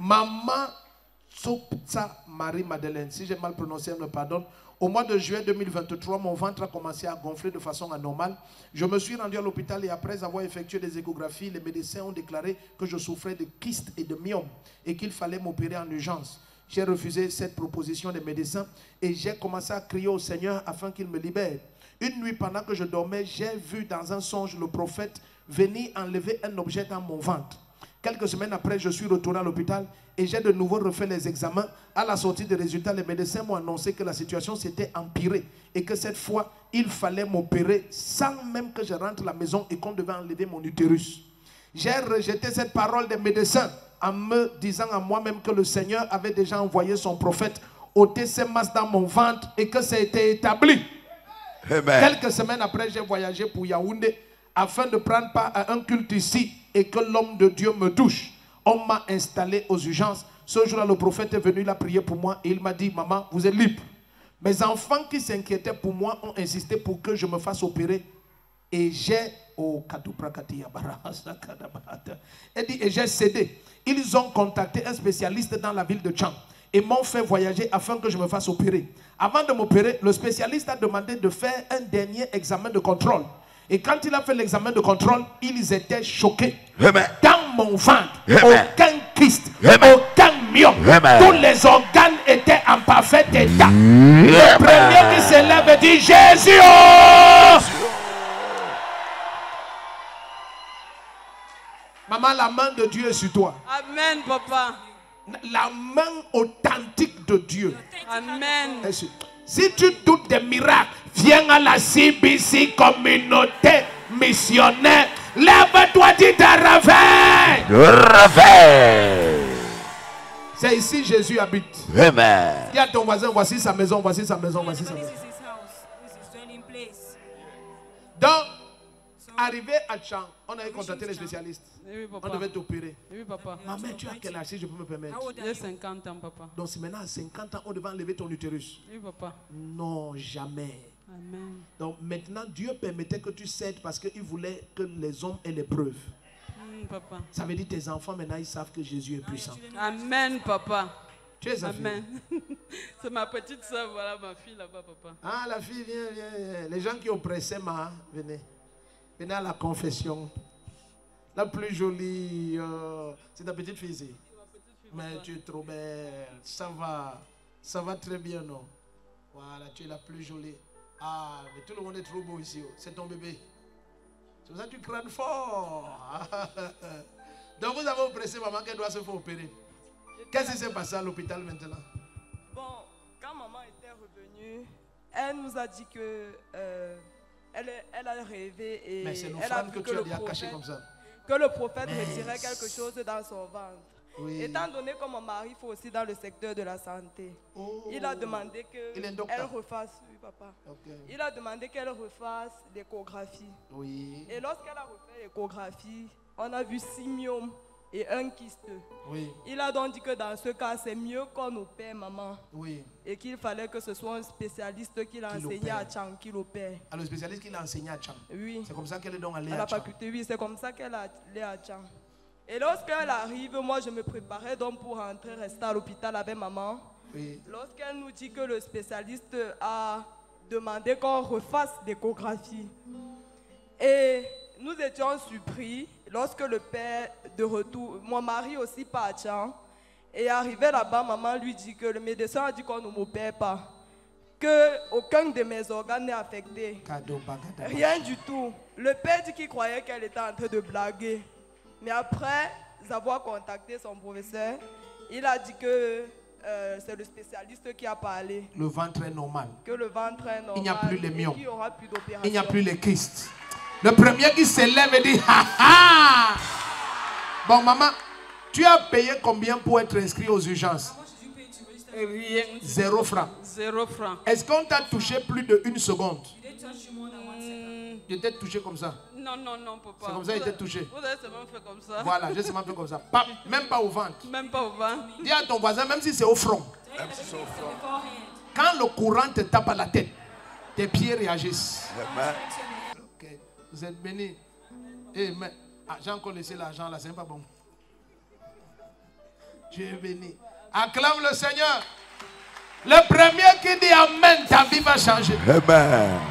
Maman Tsopsa Marie-Madeleine, si j'ai mal prononcé, elle me pardonne. Au mois de juillet 2023, mon ventre a commencé à gonfler de façon anormale. Je me suis rendu à l'hôpital et après avoir effectué des échographies, les médecins ont déclaré que je souffrais de kystes et de myomes et qu'il fallait m'opérer en urgence. J'ai refusé cette proposition des médecins et j'ai commencé à crier au Seigneur afin qu'il me libère. Une nuit, pendant que je dormais, j'ai vu dans un songe le prophète venir enlever un objet dans mon ventre. Quelques semaines après, je suis retourné à l'hôpital et j'ai de nouveau refait les examens. À la sortie des résultats, les médecins m'ont annoncé que la situation s'était empirée et que cette fois, il fallait m'opérer sans même que je rentre à la maison et qu'on devait enlever mon utérus. J'ai rejeté cette parole des médecins en me disant à moi-même que le Seigneur avait déjà envoyé son prophète ôter ses masses dans mon ventre et que ça a été établi. Amen. Quelques semaines après, j'ai voyagé pour Yaoundé afin de prendre part à un culte ici et que l'homme de Dieu me touche. On m'a installé aux urgences. Ce jour-là, le prophète est venu, il a prié pour moi et il m'a dit, maman, vous êtes libre. Mes enfants qui s'inquiétaient pour moi ont insisté pour que je me fasse opérer. Et j'ai j'ai cédé. Ils ont contacté un spécialiste dans la ville de Tchang et m'ont fait voyager afin que je me fasse opérer. Avant de m'opérer, le spécialiste a demandé de faire un dernier examen de contrôle. Et quand il a fait l'examen de contrôle, ils étaient choqués. Amen. Dans mon ventre, amen, aucun kyste, amen, aucun myome, tous les organes étaient en parfait état. Amen. Le premier qui se lève dit Jésus. Oh! Maman, la main de Dieu est sur toi. Amen, papa. La main authentique de Dieu. Amen. Si tu doutes des miracles, viens à la CBC communauté missionnaire. Lève-toi, dis ta réveil. C'est ici Jésus habite. Amen. Dis à ton voisin, voici sa maison, voici sa maison, voici sa maison. Donc, arrivé à Tchang, on avait contacté les spécialistes. Oui, on devait t'opérer. Oui, papa. Maman, tu as quel âge si je peux me permettre? J'ai 50 ans, papa. Donc, si maintenant à 50 ans, on devait enlever ton utérus. Oui, papa. Non, jamais. Amen. Donc, maintenant, Dieu permettait que tu cèdes parce qu'il voulait que les hommes aient les preuves. Papa. Ça veut dire que tes enfants, maintenant, ils savent que Jésus est puissant. Amen, papa. Tu es sa Amen. fille. C'est ma petite soeur, voilà ma fille là-bas, papa. Ah, la fille, viens, viens. Les gens qui oppressaient Ma, venez. Venez à la confession. La plus jolie, c'est ta petite fille ici. Mais tu es trop belle. Ça va très bien, non? Voilà, tu es la plus jolie. Ah, mais tout le monde est trop beau ici. C'est ton bébé. C'est pour ça que tu crânes fort. Donc vous avez oppressé maman qu'elle doit se faire opérer. Qu'est-ce qui s'est passé à l'hôpital maintenant? Bon, quand maman était revenue, elle nous a dit que elle a rêvé et mais c'est nos elle a femmes vu que tu as dit à cacher comme ça. Que le prophète retirait quelque chose dans son ventre. Oui. Étant donné que mon mari fait aussi dans le secteur de la santé, il a demandé qu'elle refasse, oui papa, il a demandé qu'elle refasse l'échographie. Oui. Et lorsqu'elle a refait l'échographie, on a vu 6 myomes et un kyste. Oui. Il a donc dit que dans ce cas, c'est mieux qu'on opère maman. Oui. Et qu'il fallait que ce soit un spécialiste qui l'a enseigné à Tchang qui l'opère. Ah, le spécialiste qui l'a enseigné à Tchang. Oui. C'est comme ça qu'elle est donc allée à à la Tchang. faculté, oui, c'est comme ça qu'elle est à Tchang. Et lorsqu'elle arrive, moi je me préparais donc pour rentrer, rester à l'hôpital avec maman. Oui. Lorsqu'elle nous dit que le spécialiste a demandé qu'on refasse l'échographie. Et nous étions surpris lorsque le père de retour, mon mari aussi partant, et arrivé là-bas, maman lui dit que le médecin a dit qu'on ne m'opère pas, que aucun de mes organes n'est affecté. Rien du tout. Le père dit qu'il croyait qu'elle était en train de blaguer. Mais après avoir contacté son professeur, il a dit que c'est le spécialiste qui a parlé. Le ventre est normal. Que le ventre est normal. Il n'y a plus les myomes. Il n'y a plus les kystes. Le premier qui se lève et dit ha ha. Bon maman, tu as payé combien pour être inscrit aux urgences? Rien. 0 francs. 0 francs. Est-ce qu'on t'a touché plus de 1 seconde? Tu t'es touché comme ça? Non, non, non, papa. C'est comme ça qu'il était touché. Vous avez seulement fait comme ça. Voilà, j'ai seulement fait comme ça. Même pas au ventre. Même pas au ventre. Dis à ton voisin, même si c'est au front. Même si c'est au front. Quand le courant te tape à la tête, tes pieds réagissent. Ok, vous êtes bénis. Eh, mais j'ai encore laissé l'argent là, c'est pas bon. Dieu est béni. Acclame le Seigneur. Le premier qui dit Amen, ta vie va changer. Amen.